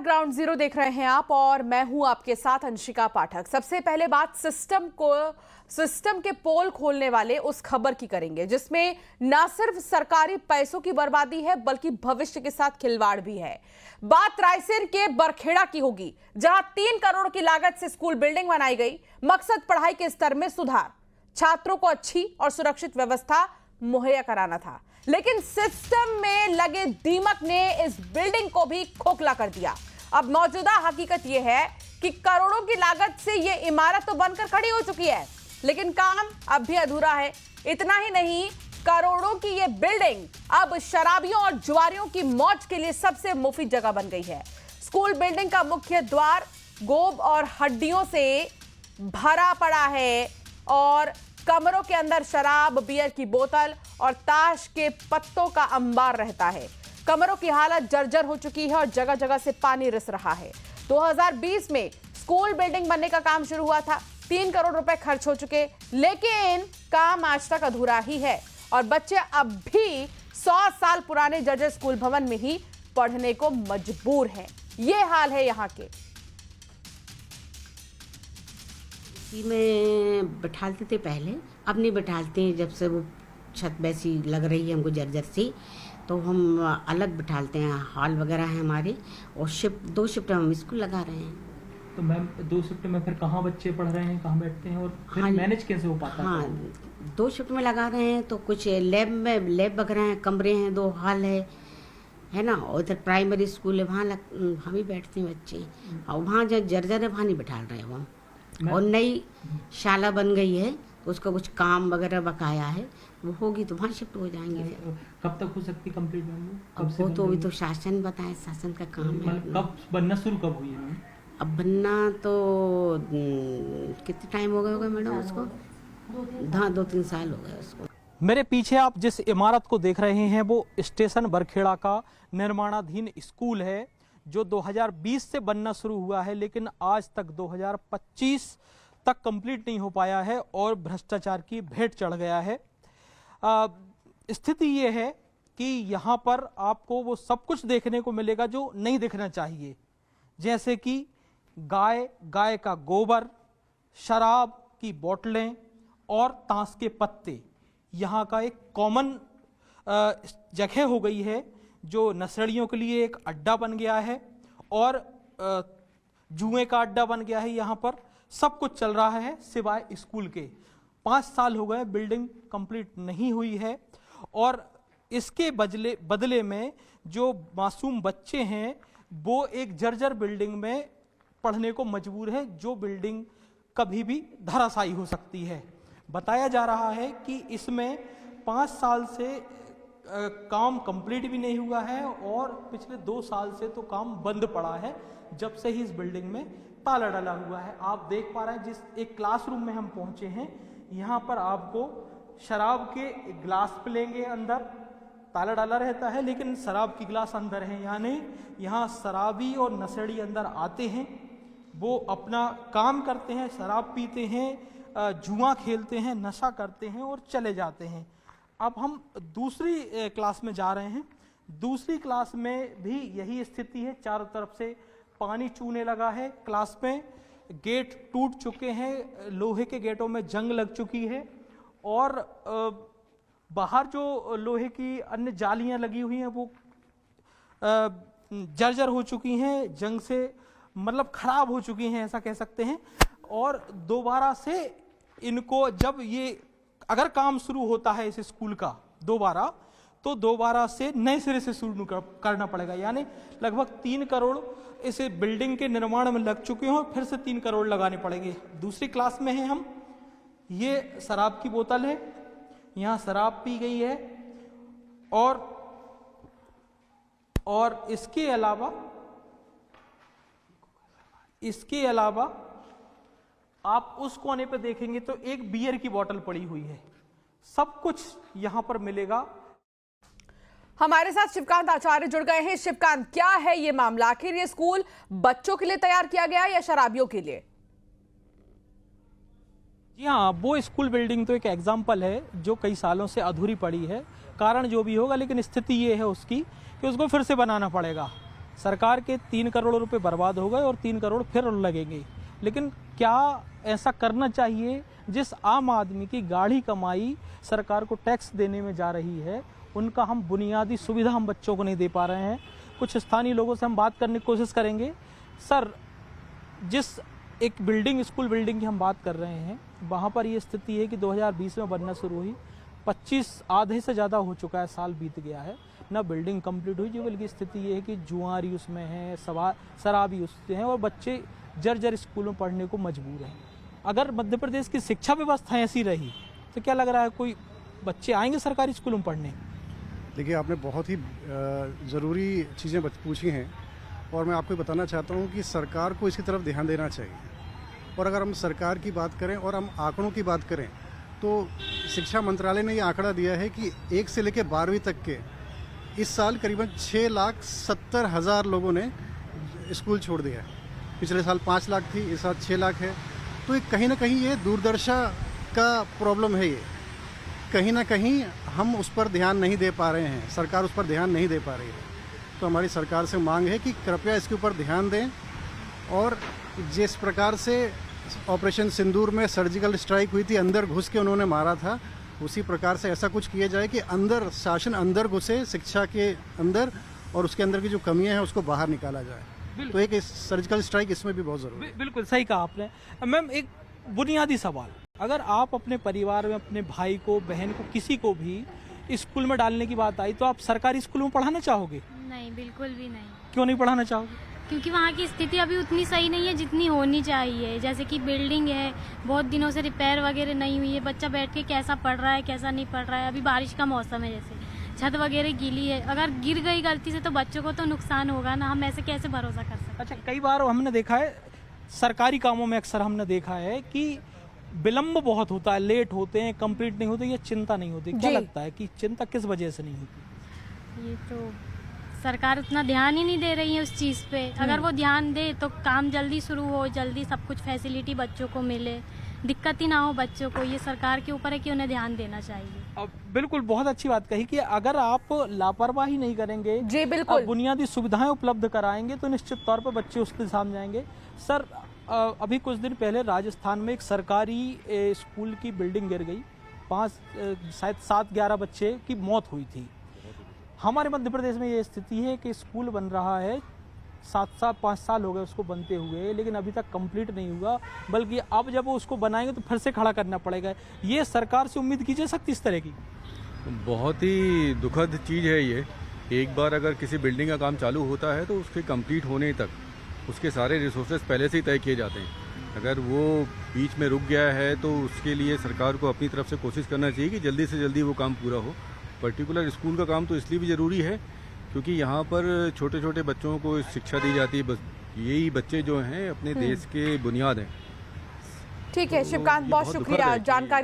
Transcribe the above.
Ground zero देख रहे हैं आप और मैं हूं आपके साथ अंशिका पाठक। सबसे पहले बात सिस्टम के पोल खोलने वाले उस खबर की करेंगे जिसमें ना सिर्फ सरकारी पैसों की बर्बादी है बल्कि भविष्य के साथ खिलवाड़ भी है। बात रायसेन के बरखेड़ा की होगी जहां 3 करोड़ की लागत से स्कूल बिल्डिंग बनाई गई। मकसद पढ़ाई के स्तर में सुधार, छात्रों को अच्छी और सुरक्षित व्यवस्था मुहैया कराना था, लेकिन सिस्टम में लगे दीमक ने इस बिल्डिंग को भी खोखला कर दिया। अब मौजूदा हकीकत यह है कि करोड़ों की लागत से यह इमारत तो बनकर खड़ी हो चुकी है, लेकिन काम अब भी अधूरा है। इतना ही नहीं, करोड़ों की यह बिल्डिंग अब शराबियों और जुआरियों की मौज के लिए सबसे मुफीद जगह बन गई है। स्कूल बिल्डिंग का मुख्य द्वार गोब और हड्डियों से भरा पड़ा है और कमरों के अंदर शराब, बियर की बोतल और ताश के पत्तों का अंबार रहता है। कमरों की हालत जर्जर हो चुकी है और जगह जगह से पानी रिस रहा है। 2020 में स्कूल बिल्डिंग बनने का काम शुरू हुआ था। 3 करोड़ रुपए खर्च हो चुके, लेकिन काम आज तक अधूरा ही है और बच्चे अब भी 100 साल पुराने जर्जर स्कूल भवन में ही पढ़ने को मजबूर हैं। ये हाल है यहाँ के। में बैठालते थे पहले, अब नहीं बैठालते हैं। जब से वो छत वैसी लग रही है हमको जर्जर सी, तो हम अलग बैठालते हैं। हॉल वगैरह है हमारे और 2 शिफ्ट में हम स्कूल लगा रहे हैं। तो मैम 2 शिफ्ट में फिर कहाँ बच्चे पढ़ रहे हैं, कहाँ बैठते हैं और फिर मैनेज कैसे हो पाता है? हाँ, 2 शिफ्ट में लगा रहे हैं तो कुछ लैब वगैरह हैं, कमरे हैं, 2 हॉल है ना। और इधर प्राइमरी स्कूल है, वहाँ भी बैठते हैं बच्चे। और वहाँ जो जर्जर है वहाँ नहीं बैठा रहे हैं हम। और नई शाला बन गई है, उसका कुछ काम वगैरह बकाया है, वो होगी तो वहाँ शिफ्ट हो जाएंगे। फिर कब तक हो सकती कंप्लीट मैम? अब वो तो अभी तो शासन बताए, शासन का काम है। कब बनना शुरू कब हुई है? अब बनना तो कितने टाइम हो गया होगा मैडम उसको? हाँ, 2-3 साल हो गए उसको। मेरे पीछे आप जिस इमारत को देख रहे हैं वो स्टेशन बरखेड़ा का निर्माणाधीन स्कूल है जो 2020 से बनना शुरू हुआ है, लेकिन आज तक 2025 तक कंप्लीट नहीं हो पाया है और भ्रष्टाचार की भेंट चढ़ गया है। स्थिति ये है कि यहाँ पर आपको वो सब कुछ देखने को मिलेगा जो नहीं दिखना चाहिए, जैसे कि गाय का गोबर, शराब की बोतलें और ताश के पत्ते। यहाँ का एक कॉमन जगह हो गई है जो नशेड़ियों के लिए एक अड्डा बन गया है और जुए का अड्डा बन गया है। यहाँ पर सब कुछ चल रहा है सिवाय स्कूल के। 5 साल हो गए, बिल्डिंग कंप्लीट नहीं हुई है और इसके बदले में जो मासूम बच्चे हैं वो एक जर्जर बिल्डिंग में पढ़ने को मजबूर है, जो बिल्डिंग कभी भी धराशायी हो सकती है। बताया जा रहा है कि इसमें 5 साल से काम कंप्लीट भी नहीं हुआ है और पिछले 2 साल से तो काम बंद पड़ा है, जब से ही इस बिल्डिंग में ताला डाला हुआ है। आप देख पा रहे हैं जिस एक क्लासरूम में हम पहुंचे हैं, यहाँ पर आपको शराब के गिलास मिलेंगे, अंदर ताला डाला रहता है लेकिन शराब की गिलास अंदर है। यानी यहाँ शराबी और नशेड़ी अंदर आते हैं, वो अपना काम करते हैं, शराब पीते हैं, जुआ खेलते हैं, नशा करते हैं और चले जाते हैं। अब हम दूसरी क्लास में जा रहे हैं। दूसरी क्लास में भी यही स्थिति है, चारों तरफ से पानी चूने लगा है। क्लास में गेट टूट चुके हैं, लोहे के गेटों में जंग लग चुकी है और बाहर जो लोहे की अन्य जालियां लगी हुई हैं वो जर्जर हो चुकी हैं, जंग से मतलब खराब हो चुकी हैं, ऐसा कह सकते हैं। और दोबारा से इनको जब ये अगर काम शुरू होता है इस स्कूल का दोबारा से नए सिरे से शुरू करना पड़ेगा। यानी लगभग 3 करोड़ इस बिल्डिंग के निर्माण में लग चुके हैं और फिर से 3 करोड़ लगाने पड़ेंगे। दूसरी क्लास में हैं हम। ये शराब की बोतल है, यहाँ शराब पी गई है और इसके अलावा आप उस कोने पे देखेंगे तो एक बियर की बोतल पड़ी हुई है। सब कुछ यहां पर मिलेगा। हमारे साथ शिवकांत आचार्य जुड़ गए हैं। शिवकांत, क्या है ये मामला? आखिर ये स्कूल बच्चों के लिए तैयार किया गया है या शराबियों के लिए? जी हाँ, वो स्कूल बिल्डिंग तो एक एग्जाम्पल है जो कई सालों से अधूरी पड़ी है। कारण जो भी होगा, लेकिन स्थिति ये है उसकी कि उसको फिर से बनाना पड़ेगा। सरकार के 3 करोड़ रुपए बर्बाद हो गए और 3 करोड़ फिर लगेंगे। लेकिन क्या ऐसा करना चाहिए? जिस आम आदमी की गाढ़ी कमाई सरकार को टैक्स देने में जा रही है, उनका हम बुनियादी सुविधा हम बच्चों को नहीं दे पा रहे हैं। कुछ स्थानीय लोगों से हम बात करने की कोशिश करेंगे। सर, जिस एक स्कूल बिल्डिंग की हम बात कर रहे हैं, वहाँ पर ये स्थिति है कि 2020 में बनना शुरू हुई, 25 आधे से ज़्यादा हो चुका है, साल बीत गया है, ना बिल्डिंग कंप्लीट हुई। जो बल्कि स्थिति ये है कि जुआरी उसमें है, शराबी उसमें है और बच्चे जर्जर स्कूल में पढ़ने को मजबूर हैं। अगर मध्य प्रदेश की शिक्षा व्यवस्था ऐसी रही तो क्या लग रहा है कोई बच्चे आएंगे सरकारी स्कूलों में पढ़ने? देखिए, आपने बहुत ही ज़रूरी चीज़ें पूछी हैं और मैं आपको बताना चाहता हूं कि सरकार को इसकी तरफ ध्यान देना चाहिए। और अगर हम सरकार की बात करें और हम आंकड़ों की बात करें तो शिक्षा मंत्रालय ने ये आंकड़ा दिया है कि 1 से लेकर 12वीं तक के इस साल करीबन 6,70,000 लोगों ने स्कूल छोड़ दिया है। पिछले साल 5 लाख थी, इस साल 6 लाख है। तो कहीं ना कहीं ये दूरदर्शा का प्रॉब्लम है। ये कहीं ना कहीं हम उस पर ध्यान नहीं दे पा रहे हैं, सरकार उस पर ध्यान नहीं दे पा रही है। तो हमारी सरकार से मांग है कि कृपया इसके ऊपर ध्यान दें और जिस प्रकार से ऑपरेशन सिंदूर में सर्जिकल स्ट्राइक हुई थी, अंदर घुस के उन्होंने मारा था, उसी प्रकार से ऐसा कुछ किया जाए कि अंदर शासन अंदर घुसे शिक्षा के अंदर और उसके अंदर की जो कमियां हैं उसको बाहर निकाला जाए। तो एक सर्जिकल स्ट्राइक इसमें भी बहुत जरूरी है। बिल्कुल सही कहा आपने। मैम, एक बुनियादी सवाल, अगर आप अपने परिवार में अपने भाई को, बहन को, किसी को भी स्कूल में डालने की बात आई तो आप सरकारी स्कूल में पढ़ाना चाहोगे? नहीं, बिल्कुल भी नहीं। क्यों नहीं पढ़ाना चाहोगे? क्योंकि वहाँ की स्थिति अभी उतनी सही नहीं है जितनी होनी चाहिए। जैसे कि बिल्डिंग है, बहुत दिनों से रिपेयर वगैरह नहीं हुई है, बच्चा बैठ के कैसा पढ़ रहा है कैसा नहीं पढ़ रहा है। अभी बारिश का मौसम है, जैसे छत वगैरह गीली है, अगर गिर गई गलती से तो बच्चों को तो नुकसान होगा ना। हम ऐसे कैसे भरोसा कर सकते हैं? अच्छा, कई बार हमने देखा है सरकारी कामों में, अक्सर हमने देखा है कि विलम्ब बहुत होता है, लेट होते हैं, कंप्लीट नहीं होते, ये चिंता नहीं होती। क्या लगता है कि चिंता किस वजह से नहीं होती? ये तो सरकार उतना ध्यान ही नहीं दे रही है उस चीज़ पे। अगर वो ध्यान दे तो काम जल्दी शुरू हो, जल्दी सब कुछ फैसिलिटी बच्चों को मिले, दिक्कत ही ना हो बच्चों को। ये सरकार के ऊपर है कि उन्हें ध्यान देना चाहिए। अब बिल्कुल बहुत अच्छी बात कही कि अगर आप लापरवाही नहीं करेंगे, जी बिल्कुल, बुनियादी सुविधाएं उपलब्ध कराएंगे तो निश्चित तौर पर बच्चे उस दिशा में जाएंगे। सर, अभी कुछ दिन पहले राजस्थान में एक सरकारी स्कूल की बिल्डिंग गिर गई, 7-11 बच्चे की मौत हुई थी। हमारे मध्य प्रदेश में ये स्थिति है कि स्कूल बन रहा है, 5 साल हो गए उसको बनते हुए, लेकिन अभी तक कंप्लीट नहीं हुआ, बल्कि अब जब वो उसको बनाएंगे तो फिर से खड़ा करना पड़ेगा। ये सरकार से उम्मीद की जा सकती इस तरह की? बहुत ही दुखद चीज़ है ये। एक बार अगर किसी बिल्डिंग का काम चालू होता है तो उसके कंप्लीट होने तक उसके सारे रिसोर्सेज पहले से ही तय किए जाते हैं। अगर वो बीच में रुक गया है तो उसके लिए सरकार को अपनी तरफ से कोशिश करना चाहिए कि जल्दी से जल्दी वो काम पूरा हो। पर्टिकुलर स्कूल का काम तो इसलिए भी ज़रूरी है क्योंकि यहाँ पर छोटे छोटे बच्चों को शिक्षा दी जाती है। बस यही बच्चे जो हैं अपने देश के बुनियाद हैं। ठीक है शिवकांत, बहुत शुक्रिया जानकारी